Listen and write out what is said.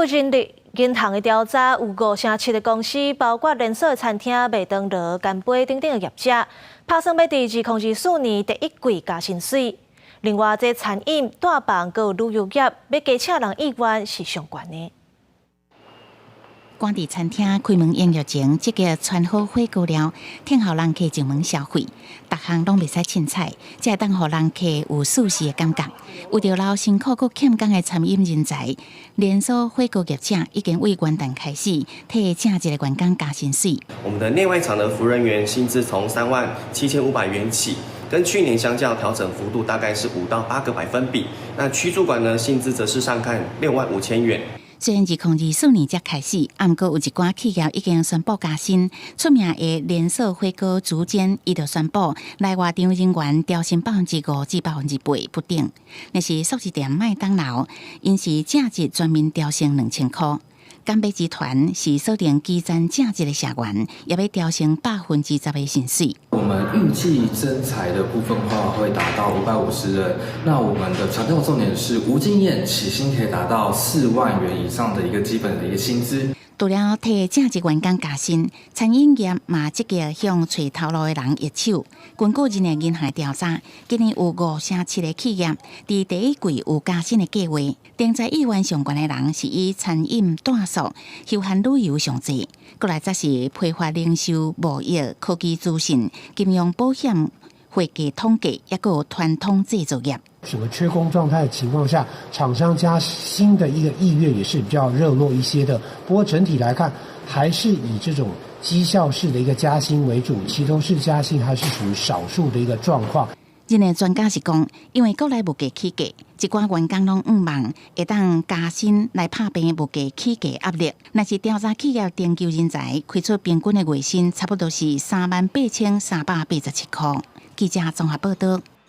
人力银行的调查，有5%的公司，包括连锁餐厅、麦当劳、干杯等等的业者，打算要伫2024年第一季加薪水。另外，这餐饮、大房佮旅游业要加请人意愿是上悬的。关伫餐厅开门营业前，即个穿好火锅料，听候人客进门消费，逐项拢袂使凊彩，才会当互人客有舒适的感觉。为着留辛苦佮欠工的餐饮人才，连锁火锅业者已经为元旦开始替正职的员工加薪水。我们的内外场的服务人员薪资从37500元起。跟去年相较，调整幅度大概是5到8个百分比。那区主管呢，薪资则是上看65000元。虽然2024年才开始，不过有一寡企业已经宣布加薪。出名的连锁火锅竹间，伊就宣布来外场人员调薪5%至8%不等。那是素食店麦当劳，因是正职专门调薪2000块。干杯集团是锁定基层正职的社员，也要调升10%的薪水。我们预计征才的部分话会达到550人。那我们的强调重点是无经验，起薪可以达到4万元以上的一个基本的一个薪资。除了替正职员工加薪，餐饮业嘛积极向找头路的人入手。根据人力银行调查，今年有5%的企业伫第一季有加薪的计划。定在意愿上悬的人是以餐饮、住宿、休闲旅游上济，过来则是批发零售、贸易、科技资讯、金融保险、会计统计，也有传统制造业。整个缺工状态的情况下，厂商加薪的一个意愿也是比较热络一些的。不过整体来看，还是以这种绩效式的一个加薪为主，齐头式加薪还是属于少数的一个状况。人的专家是讲，因为国内物价起价，一寡员工拢望会当加薪来拍平物价起价压力。若是调查企业研究人才，开出平均的月薪差不多是38387块。记者综合报道。